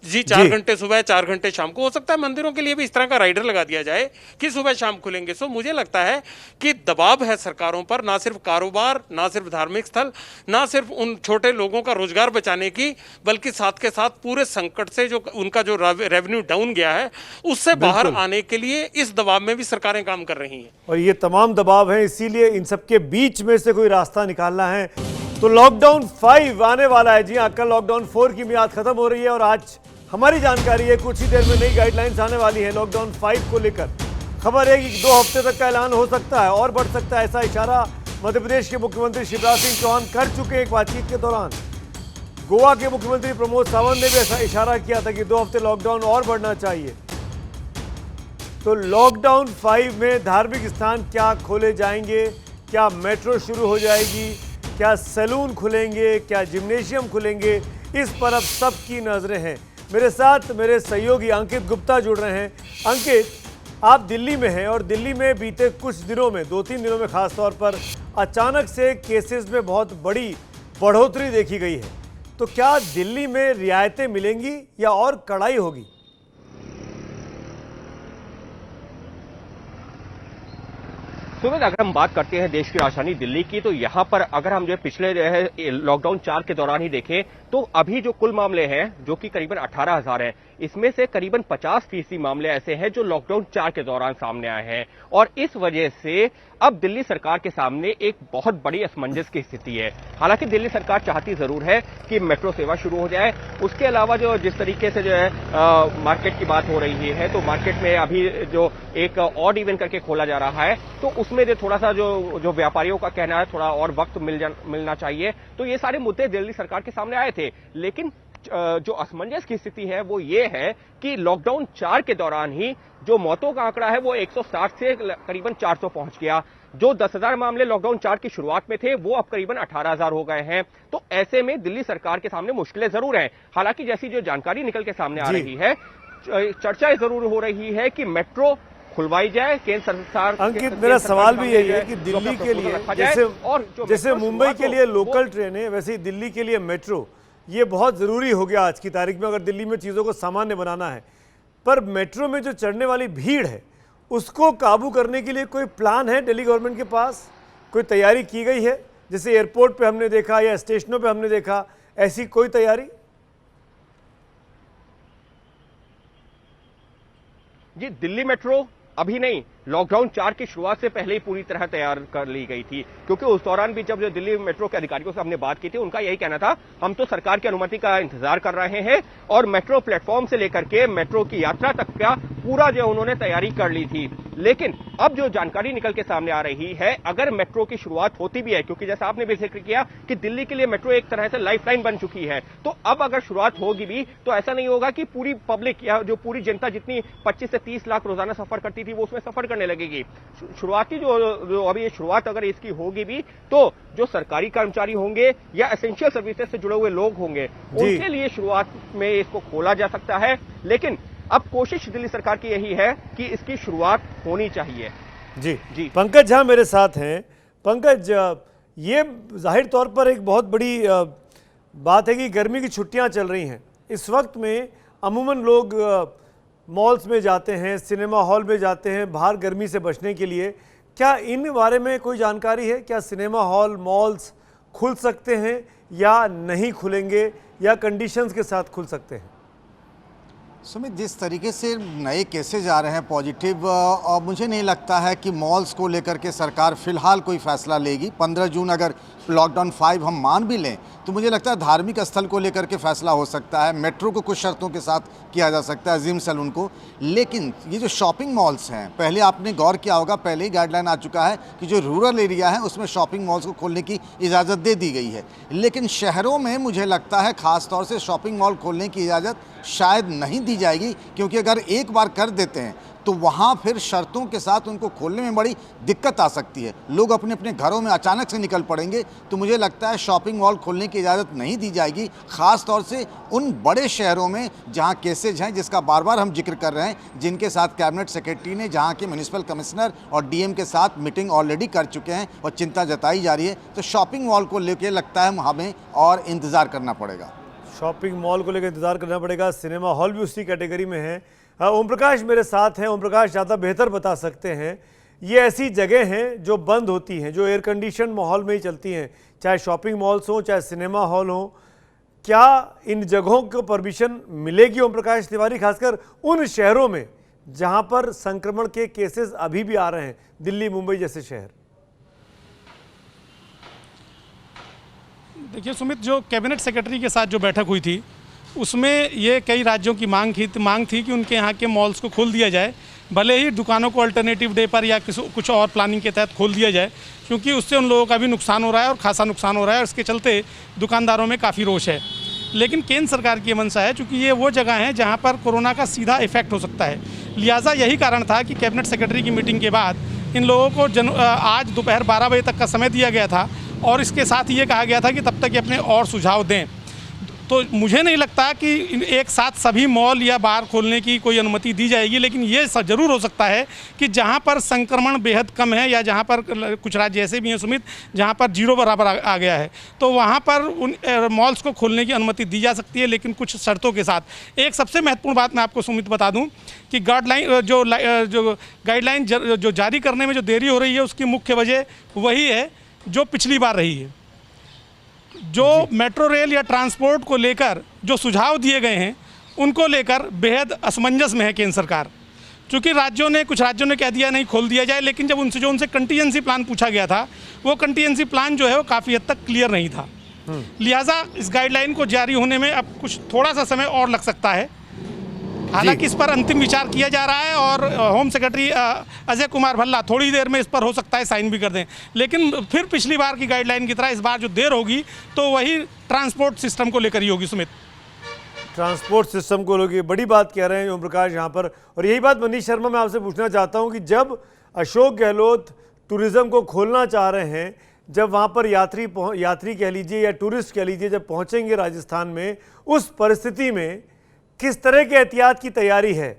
[SPEAKER 5] 4 घंटे सुबह, 4 घंटे शाम को, हो सकता है मंदिरों के लिए भी इस तरह का राइडर लगा दिया जाए कि सुबह शाम खुलेंगे। सो मुझे लगता है कि दबाव है सरकारों पर, ना सिर्फ कारोबार, ना सिर्फ धार्मिक स्थल, ना सिर्फ उन छोटे लोगों का रोजगार बचाने की, बल्कि साथ के साथ पूरे संकट से जो उनका जो रेवेन्यू डाउन गया है उससे बाहर आने के लिए इस दबाव में भी सरकारें काम कर रही हैं।
[SPEAKER 1] और ये तमाम दबाव हैं, इसीलिए इन सबके बीच में से कोई रास्ता निकालना है तो लॉकडाउन 5 आने वाला है। जी हाँ, कल लॉकडाउन 4 की मियाद खत्म हो रही है और आज हमारी जानकारी है कुछ ही देर में नई गाइडलाइंस आने वाली है लॉकडाउन 5 को लेकर। खबर है कि 2 हफ्ते तक का ऐलान हो सकता है और बढ़ सकता है, ऐसा इशारा मध्य प्रदेश के मुख्यमंत्री शिवराज सिंह चौहान कर चुके हैं एक बातचीत के दौरान। गोवा के मुख्यमंत्री प्रमोद सावंत ने भी ऐसा इशारा किया था कि 2 हफ्ते लॉकडाउन और बढ़ना चाहिए। तो लॉकडाउन 5 में धार्मिक स्थान क्या खोले जाएंगे? क्या मेट्रो शुरू हो जाएगी? क्या सैलून खुलेंगे? क्या जिम्नेशियम खुलेंगे? इस पर अब सबकी नजरें हैं। मेरे साथ मेरे सहयोगी अंकित गुप्ता जुड़ रहे हैं। अंकित, आप दिल्ली में हैं और दिल्ली में बीते कुछ दिनों में, 2-3 दिनों में खास तौर पर अचानक से केसेस में बहुत बड़ी बढ़ोतरी देखी गई है। तो क्या दिल्ली में रियायतें मिलेंगी या और कड़ाई होगी?
[SPEAKER 11] सुमित, अगर हम बात करते हैं देश की राजधानी दिल्ली की, तो यहाँ पर अगर हम जो पिछले लॉकडाउन 4 के दौरान ही देखें तो अभी जो कुल मामले हैं जो कि करीबन 18,000 हैं, इसमें से करीबन 50% मामले ऐसे हैं जो लॉकडाउन 4 के दौरान सामने आए हैं। और इस वजह से अब दिल्ली सरकार के सामने एक बहुत बड़ी असमंजस की स्थिति है। हालांकि दिल्ली सरकार चाहती जरूर है कि मेट्रो सेवा शुरू हो जाए। उसके अलावा जो जिस तरीके से जो है मार्केट की बात हो रही है, तो मार्केट में अभी जो एक ऑड इवन करके खोला जा रहा है, तो उसमें जो थोड़ा सा जो व्यापारियों का कहना है थोड़ा और वक्त मिलना चाहिए। तो ये सारे मुद्दे दिल्ली सरकार के सामने आए थे। लेकिन जो असमंजस की स्थिति है वो ये है कि लॉकडाउन 4 के दौरान ही जो मौतों का आंकड़ा है वो 160 से करीबन 400 पहुंच गया। जो 10,000 मामले लॉकडाउन 4 की शुरुआत में थे वो अब करीबन 18,000 हो गए हैं। तो ऐसे में दिल्ली सरकार के सामने मुश्किलें जरूर हैं। हालांकि जैसी जो जानकारी निकल के सामने आ रही है, चर्चा जरूर हो रही है कि मेट्रो खुलवाई जाए। केंद्र सरकार,
[SPEAKER 1] अंकित, मेरा सवाल भी यही है कि दिल्ली के लिए जैसे मुंबई के लिए लोकल ट्रेनें, वैसे ही दिल्ली के लिए मेट्रो, ये बहुत ज़रूरी हो गया आज की तारीख में अगर दिल्ली में चीज़ों को सामान्य बनाना है। पर मेट्रो में जो चढ़ने वाली भीड़ है उसको काबू करने के लिए कोई प्लान है दिल्ली गवर्नमेंट के पास? कोई तैयारी की गई है? जैसे एयरपोर्ट पे हमने देखा या स्टेशनों पे हमने देखा, ऐसी कोई तैयारी?
[SPEAKER 11] जी, दिल्ली मेट्रो अभी नहीं, लॉकडाउन 4 की शुरुआत से पहले ही पूरी तरह तैयार कर ली गई थी, क्योंकि उस दौरान भी जब दिल्ली मेट्रो के अधिकारियों से हमने बात की थी, उनका यही कहना था, हम तो सरकार की अनुमति का इंतजार कर रहे हैं और मेट्रो प्लेटफॉर्म से लेकर के मेट्रो की यात्रा तक का पूरा जो उन्होंने तैयारी कर ली थी। लेकिन अब जो जानकारी निकल के सामने आ रही है, अगर मेट्रो की शुरुआत होती भी है, क्योंकि जैसा आपने भी जिक्र किया कि दिल्ली के लिए मेट्रो एक तरह से लाइफलाइन बन चुकी है, तो अब अगर शुरुआत होगी भी तो ऐसा नहीं होगा कि पूरी पब्लिक या जो पूरी जनता जितनी 25 से 30 लाख रोजाना सफर करती थी वो उसमें सफर करने लगेगी। शुरुआती जो अभी ये शुरुआत अगर इसकी होगी भी तो जो सरकारी कर्मचारी होंगे या एसेंशियल सर्विसेज से जुड़े हुए लोग होंगे उनके लिए शुरुआत में इसको खोला जा सकता है। लेकिन अब कोशिश दिल्ली सरकार की यही है कि इसकी शुरुआत होनी चाहिए।
[SPEAKER 1] जी पंकज झा मेरे साथ हैं। पंकज, ये जाहिर तौर पर एक बहुत बड़ी बात है कि गर्मी की छुट्टियां चल रही हैं। इस वक्त में अमूमन लोग मॉल्स में जाते हैं, सिनेमा हॉल में जाते हैं बाहर गर्मी से बचने के लिए। क्या इन बारे में कोई जानकारी है? क्या सिनेमा हॉल, मॉल्स खुल सकते हैं या नहीं खुलेंगे, या कंडीशंस के साथ खुल सकते हैं?
[SPEAKER 4] सुमित, जिस तरीके से नए केसेज आ रहे हैं पॉजिटिव, और मुझे नहीं लगता है कि मॉल्स को लेकर के सरकार फ़िलहाल कोई फ़ैसला लेगी। 15 जून अगर लॉकडाउन 5 हम मान भी लें तो मुझे लगता है धार्मिक स्थल को लेकर के फैसला हो सकता है, मेट्रो को कुछ शर्तों के साथ किया जा सकता है, जिम सैलून को। लेकिन ये जो शॉपिंग मॉल्स हैं, पहले आपने गौर किया होगा, पहले ही गाइडलाइन आ चुका है कि जो रूरल एरिया है उसमें शॉपिंग मॉल्स को खोलने की इजाज़त दे दी गई है। लेकिन शहरों में मुझे लगता है ख़ास तौर से शॉपिंग मॉल खोलने की इजाज़त शायद नहीं दी जाएगी, क्योंकि अगर एक बार कर देते हैं तो वहाँ फिर शर्तों के साथ उनको खोलने में बड़ी दिक्कत आ सकती है। लोग अपने अपने घरों में अचानक से निकल पड़ेंगे। तो मुझे लगता है शॉपिंग मॉल खोलने की इजाज़त नहीं दी जाएगी, ख़ास तौर से उन बड़े शहरों में जहाँ केसेज हैं, जिसका बार बार हम जिक्र कर रहे हैं, जिनके साथ कैबिनेट सेक्रेटरी ने जहाँ के म्यूनिसिपल कमिश्नर और डीएम के साथ मीटिंग ऑलरेडी कर चुके हैं और चिंता जताई जा रही है। तो शॉपिंग मॉल को लेकर लगता है हमें और इंतज़ार करना पड़ेगा।
[SPEAKER 1] शॉपिंग मॉल को लेकर इंतजार करना पड़ेगा। सिनेमा हॉल भी उसी कैटेगरी में है। ओम प्रकाश मेरे साथ हैं। ओम प्रकाश ज़्यादा बेहतर बता सकते हैं, ये ऐसी जगह हैं जो बंद होती हैं, जो एयर कंडीशन माहौल में ही चलती हैं, चाहे शॉपिंग मॉल्स हो चाहे सिनेमा हॉल हो। क्या इन जगहों को परमिशन मिलेगी ओम प्रकाश तिवारी, खासकर उन शहरों में जहां पर संक्रमण के केसेस अभी भी आ रहे हैं, दिल्ली, मुंबई जैसे शहर?
[SPEAKER 6] देखिए सुमित, जो कैबिनेट सेक्रेटरी के साथ जो बैठक हुई थी उसमें ये कई राज्यों की मांग थी कि उनके यहाँ के मॉल्स को खोल दिया जाए, भले ही दुकानों को अल्टरनेटिव डे पर या कुछ और प्लानिंग के तहत खोल दिया जाए, क्योंकि उससे उन लोगों का भी नुकसान हो रहा है और खासा नुकसान हो रहा है और इसके चलते दुकानदारों में काफ़ी रोष है। लेकिन केंद्र सरकार की मंशा है, चूँकि ये वो जगह है जहाँ पर कोरोना का सीधा इफेक्ट हो सकता है, लिहाजा यही कारण था कि कैबिनेट सेक्रेटरी की मीटिंग के बाद इन लोगों को आज दोपहर 12 बजे तक का समय दिया गया था और इसके साथ ये कहा गया था कि तब तक ये अपने और सुझाव दें। तो मुझे नहीं लगता कि एक साथ सभी मॉल या बार खोलने की कोई अनुमति दी जाएगी, लेकिन ये ज़रूर हो सकता है कि जहाँ पर संक्रमण बेहद कम है या जहाँ पर कुछ राज्य ऐसे भी हैं सुमित जहाँ पर 0 बराबर आ गया है, तो वहाँ पर उन मॉल्स को खोलने की अनुमति दी जा सकती है, लेकिन कुछ शर्तों के साथ। एक सबसे महत्वपूर्ण बात मैं आपको सुमित बता दूँ कि गाइडलाइन जो जारी करने में जो देरी हो रही है उसकी मुख्य वजह वही है जो पिछली बार रही है। जो मेट्रो रेल या ट्रांसपोर्ट को लेकर जो सुझाव दिए गए हैं उनको लेकर बेहद असमंजस में है केंद्र सरकार, क्योंकि कुछ राज्यों ने कह दिया नहीं खोल दिया जाए, लेकिन जब उनसे कंटीजेंसी प्लान पूछा गया था वो कंटीजेंसी प्लान जो है वो काफ़ी हद तक क्लियर नहीं था। लिहाजा इस गाइडलाइन को जारी होने में अब कुछ थोड़ा सा समय और लग सकता है। हालांकि इस पर अंतिम विचार किया जा रहा है और होम सेक्रेटरी अजय कुमार भल्ला थोड़ी देर में इस पर हो सकता है साइन भी कर दें, लेकिन फिर पिछली बार की गाइडलाइन की तरह इस बार जो देर होगी तो वही ट्रांसपोर्ट सिस्टम को लेकर ही होगी सुमित।
[SPEAKER 1] ट्रांसपोर्ट सिस्टम को लेकर बड़ी बात कह रहे हैं ओम प्रकाश यहाँ पर, और यही बात मनीष शर्मा मैं आपसे पूछना चाहता हूँ कि जब अशोक गहलोत टूरिज़्म को खोलना चाह रहे हैं, जब वहाँ पर यात्री कह लीजिए या टूरिस्ट कह लीजिए जब पहुँचेंगे राजस्थान में, उस परिस्थिति में किस तरह के एहतियात की तैयारी है?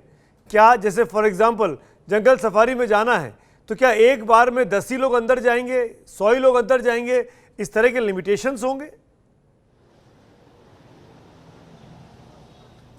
[SPEAKER 1] क्या जैसे फॉर एग्जांपल जंगल सफारी में जाना है तो क्या एक बार में 10 ही लोग अंदर जाएंगे, 100 ही लोग अंदर जाएंगे, इस तरह के लिमिटेशंस होंगे?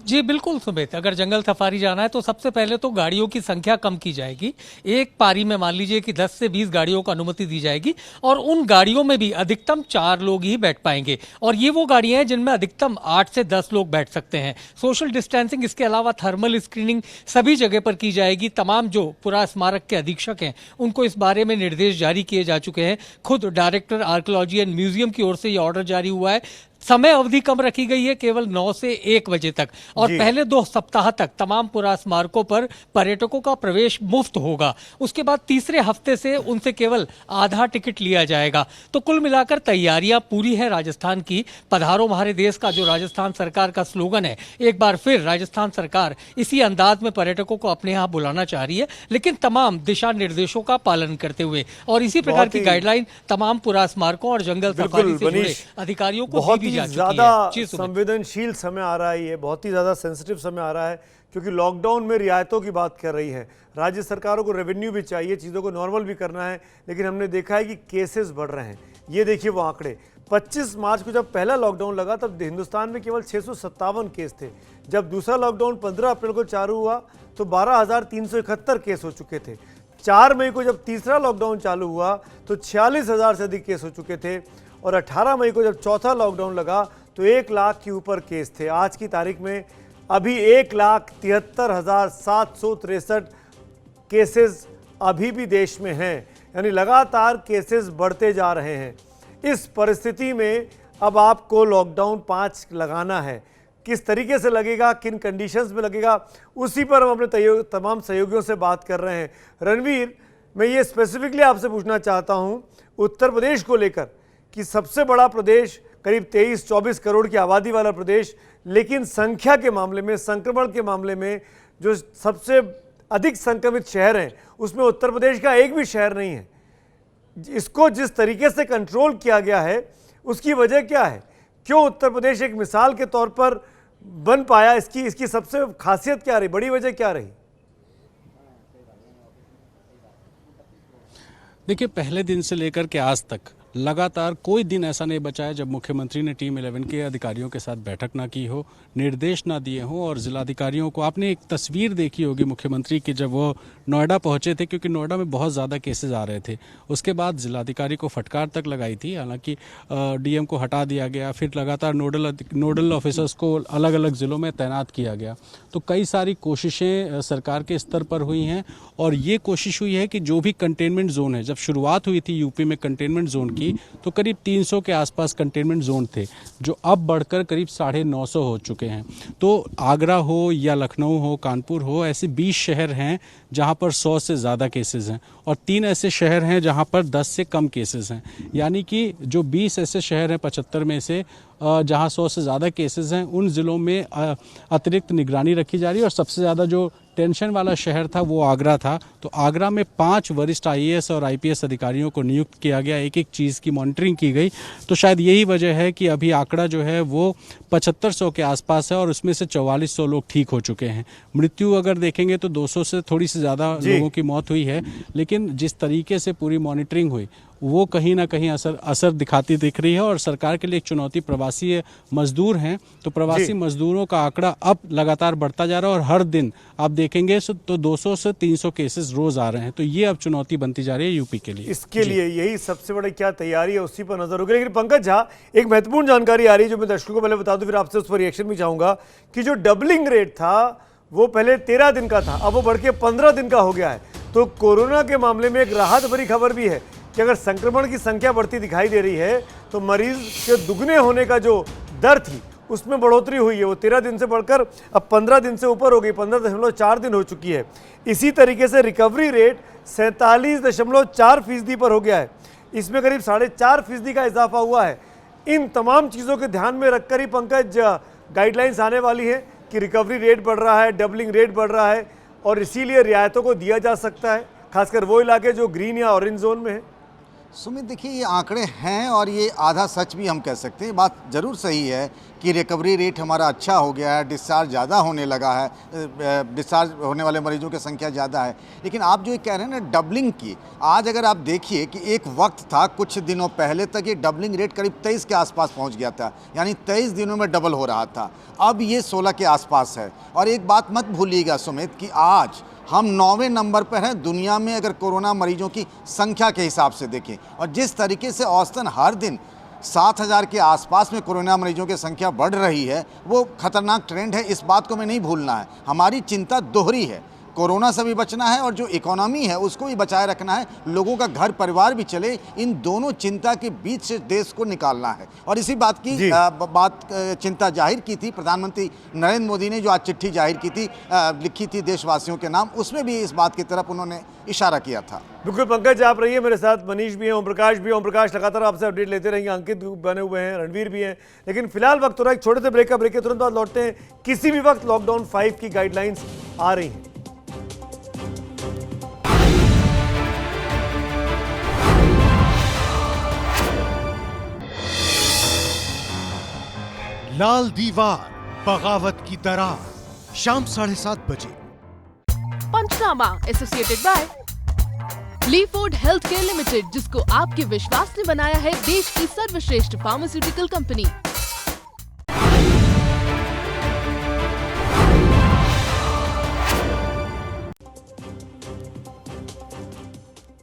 [SPEAKER 8] जी बिल्कुल सुमित, अगर जंगल सफारी जाना है तो सबसे पहले तो गाड़ियों की संख्या कम की जाएगी। एक पारी में मान लीजिए कि 10 से 20 गाड़ियों को अनुमति दी जाएगी और उन गाड़ियों में भी अधिकतम 4 लोग ही बैठ पाएंगे और ये वो गाड़ियां हैं जिनमें अधिकतम 8 से 10 लोग बैठ सकते हैं। सोशल डिस्टेंसिंग, इसके अलावा थर्मल स्क्रीनिंग सभी जगह पर की जाएगी। तमाम जो पुरा स्मारक के अधीक्षक हैं उनको इस बारे में निर्देश जारी किए जा चुके हैं। खुद डायरेक्टर आर्कियोलॉजी एंड म्यूजियम की ओर से ये ऑर्डर जारी हुआ है। समय अवधि कम रखी गई है, केवल 9 से 1 बजे तक और पहले 2 सप्ताह तक तमाम पुरा स्मारकों पर पर्यटकों का प्रवेश मुफ्त होगा। उसके बाद तीसरे हफ्ते से उनसे केवल आधा टिकट लिया जाएगा। तो कुल मिलाकर तैयारियां पूरी है राजस्थान की। पधारो हमारे देश का जो राजस्थान सरकार का स्लोगन है, एक बार फिर राजस्थान सरकार इसी अंदाज में पर्यटकों को अपने यहाँ बुलाना चाह रही है, लेकिन तमाम दिशा निर्देशों का पालन करते हुए और इसी प्रकार की गाइडलाइन तमाम पुरा स्मारकों और जंगल सफारी से जुड़े अधिकारियों को
[SPEAKER 1] ज्यादा संवेदनशील समय आ रहा है, ये बहुत ही ज्यादा सेंसिटिव समय आ रहा है क्योंकि लॉकडाउन में रियायतों की बात कर रही है। राज्य सरकारों को रेवेन्यू भी चाहिए, चीज़ों को नॉर्मल भी करना है, लेकिन हमने देखा है कि केसेस बढ़ रहे हैं। ये देखिए वो आंकड़े, 25 मार्च को जब पहला लॉकडाउन लगा तब हिंदुस्तान में केवल 657 केस थे। जब दूसरा लॉकडाउन 15 अप्रैल को चालू हुआ तो 12,371 केस हो चुके थे। 4 मई को जब तीसरा लॉकडाउन चालू हुआ तो 46,000 से अधिक केस हो चुके थे और 18 मई को जब चौथा लॉकडाउन लगा तो 1 लाख के ऊपर केस थे। आज की तारीख में अभी 1,73,763 केसेस अभी भी देश में हैं, यानी लगातार केसेस बढ़ते जा रहे हैं। इस परिस्थिति में अब आपको लॉकडाउन 5 लगाना है। किस तरीके से लगेगा, किन कंडीशंस में लगेगा, उसी पर हम अपने तमाम सहयोगियों से बात कर रहे हैं। रणवीर, मैं ये स्पेसिफिकली आपसे पूछना चाहता हूँ उत्तर प्रदेश को लेकर कि सबसे बड़ा प्रदेश, करीब 23-24 करोड़ की आबादी वाला प्रदेश, लेकिन संख्या के मामले में, संक्रमण के मामले में जो सबसे अधिक संक्रमित शहर हैं उसमें उत्तर प्रदेश का एक भी शहर नहीं है। इसको जिस तरीके से कंट्रोल किया गया है उसकी वजह क्या है? क्यों उत्तर प्रदेश एक मिसाल के तौर पर बन पाया? इसकी सबसे खासियत क्या रही, बड़ी वजह क्या रही?
[SPEAKER 9] देखिए, पहले दिन से लेकर के आज तक लगातार कोई दिन ऐसा नहीं बचा है जब मुख्यमंत्री ने टीम 11 के अधिकारियों के साथ बैठक ना की हो, निर्देश ना दिए हों और जिलाधिकारियों को, आपने एक तस्वीर देखी होगी मुख्यमंत्री की जब वो नोएडा पहुंचे थे, क्योंकि नोएडा में बहुत ज़्यादा केसेस आ रहे थे। उसके बाद जिलाधिकारी को फटकार तक लगाई थी, हालांकि डीएम को हटा दिया गया, फिर लगातार नोडल ऑफिसर्स को अलग अलग ज़िलों में तैनात किया गया। तो कई सारी कोशिशें सरकार के स्तर पर हुई हैं और ये कोशिश हुई है कि जो भी कंटेनमेंट जोन है, जब शुरुआत हुई थी यूपी में कंटेनमेंट जोन की तो करीब 300 के आसपास कंटेनमेंट जोन थे, जो अब बढ़कर करीब 950 हो चुके हैं। तो आगरा हो या लखनऊ हो, कानपुर हो, ऐसे 20 शहर हैं जहां पर 100 से ज़्यादा केसेस हैं और 3 ऐसे शहर हैं जहां पर 10 से कम केसेस हैं। यानी कि जो 20 ऐसे शहर हैं 75 में से जहां 100 से ज़्यादा केसेस हैं, उन ज़िलों में अतिरिक्त निगरानी रखी जा रही है। और सबसे ज़्यादा जो टेंशन वाला शहर था वो आगरा था। तो आगरा में 5 वरिष्ठ IAS और IPS अधिकारियों को नियुक्त किया गया, एक एक चीज़ की मॉनिटरिंग की गई। तो शायद यही वजह है कि अभी आंकड़ा जो है वो 7500 के आसपास है और उसमें से 4400 लोग ठीक हो चुके हैं। मृत्यु अगर देखेंगे तो 200 से थोड़ी सी ज़्यादा लोगों की मौत हुई है, लेकिन जिस तरीके से पूरी मॉनिटरिंग हुई वो कहीं ना कहीं असर दिखाती दिख रही है। और सरकार के लिए एक चुनौती प्रवासी मजदूर हैं, तो प्रवासी मजदूरों का आंकड़ा अब लगातार बढ़ता जा रहा है और हर दिन आप देखेंगे तो 200 से 300 केसेस रोज आ रहे हैं। तो ये अब चुनौती बनती जा रही है यूपी के लिए।
[SPEAKER 1] इसके लिए यही सबसे बड़ी क्या तैयारी है उसी पर नजर होगी। लेकिन पंकज झा, एक महत्वपूर्ण जानकारी आ रही है जो मैं दर्शकों को पहले बता दूं, फिर आपसे उस पर रिएक्शन भी चाहूंगा कि जो डबलिंग रेट था वो पहले 13 दिन का था, अब वो बढ़ के 15 दिन का हो गया है। तो कोरोना के मामले में एक राहत भरी खबर भी है कि अगर संक्रमण की संख्या बढ़ती दिखाई दे रही है तो मरीज के दुगने होने का जो दर थी उसमें बढ़ोतरी हुई है। वो 13 दिन से बढ़कर अब 15 दिन से ऊपर हो गई, 15.4 दिन हो चुकी है। इसी तरीके से रिकवरी रेट 47.4% पर हो गया है, इसमें करीब 4.5% का इजाफा हुआ है। इन तमाम चीज़ों के ध्यान में रखकर ही पंकज गाइडलाइंस आने वाली है कि रिकवरी रेट बढ़ रहा है, डबलिंग रेट बढ़ रहा है और इसीलिए रियायतों को दिया जा सकता है, खासकर वो इलाके जो ग्रीन या ऑरेंज जोन में है।
[SPEAKER 4] सुमित देखिए, ये आंकड़े हैं और ये आधा सच भी हम कह सकते हैं। बात ज़रूर सही है कि रिकवरी रेट हमारा अच्छा हो गया है, डिस्चार्ज ज़्यादा होने लगा है, डिस्चार्ज होने वाले मरीजों की संख्या ज़्यादा है। लेकिन आप जो ये कह रहे हैं ना डबलिंग की, आज अगर आप देखिए कि एक वक्त था कुछ दिनों पहले तक ये डबलिंग रेट करीब 23 के आसपास पहुंच गया था, यानी 23 दिनों में डबल हो रहा था। अब ये 16 के आसपास है। और एक बात मत भूलिएगा सुमित कि आज हम 9वें नंबर पर हैं दुनिया में अगर कोरोना मरीजों की संख्या के हिसाब से देखें। और जिस तरीके से औसतन हर दिन 7,000 के आसपास में कोरोना मरीजों की संख्या बढ़ रही है, वो खतरनाक ट्रेंड है। इस बात को हमें नहीं भूलना है। हमारी चिंता दोहरी है, कोरोना से भी बचना है और जो इकोनॉमी है उसको भी बचाए रखना है, लोगों का घर परिवार भी चले। इन दोनों चिंता के बीच से देश को निकालना है। और इसी बात की चिंता जाहिर की थी प्रधानमंत्री नरेंद्र मोदी ने, जो आज चिट्ठी जाहिर की थी, लिखी थी देशवासियों के नाम, उसमें भी इस बात की तरफ उन्होंने इशारा किया था।
[SPEAKER 1] बिल्कुल पंकज, आप रहिए मेरे साथ, मनीष भी हैं, ओम प्रकाश भी हैं। ओम प्रकाश लगातार आपसे अपडेट लेते रहेंगे, अंकित बने हुए हैं, रणवीर भी हैं। लेकिन फिलहाल वक्त हो रहा है एक छोटे से ब्रेक का। ब्रेक के तुरंत बाद लौटते हैं। किसी भी वक्त लॉकडाउन 5 की गाइडलाइंस आ रही हैं।
[SPEAKER 12] लाल दीवार बगावत की दरार, शाम 7:30 बजे।
[SPEAKER 13] पंचनामा associated by Leeford health care limited, जिसको आपके विश्वास ने बनाया है देश की सर्वश्रेष्ठ फार्मास्यूटिकल कंपनी।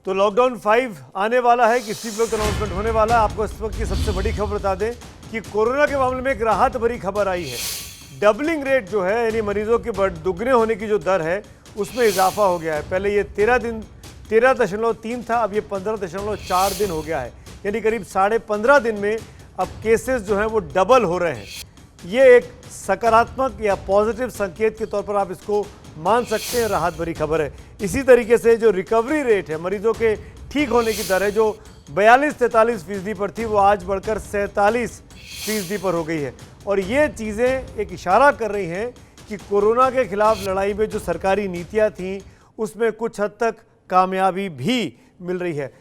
[SPEAKER 1] तो लॉकडाउन 5 आने वाला है, किसी भी वक्त अनाउंसमेंट होने वाला है। आपको इस वक्त की सबसे बड़ी खबर बता दें कि कोरोना के मामले में एक राहत भरी खबर आई है। डबलिंग रेट जो है, यानी मरीजों के दुगने होने की जो दर है, उसमें इजाफा हो गया है। पहले ये 13.3 था, अब ये 15.4 दिन हो गया है। यानी करीब 15.5 दिन में अब केसेस जो हैं वो डबल हो रहे हैं। ये एक सकारात्मक या पॉजिटिव संकेत के तौर पर आप इसको मान सकते हैं, राहत भरी खबर है। इसी तरीके से जो रिकवरी रेट है, मरीजों के ठीक होने की दर है, जो 42-43% पर थी, वो आज बढ़कर 47% पर हो गई है। और ये चीज़ें एक इशारा कर रही हैं कि कोरोना के खिलाफ लड़ाई में जो सरकारी नीतियां थीं, उसमें कुछ हद तक कामयाबी भी मिल रही है।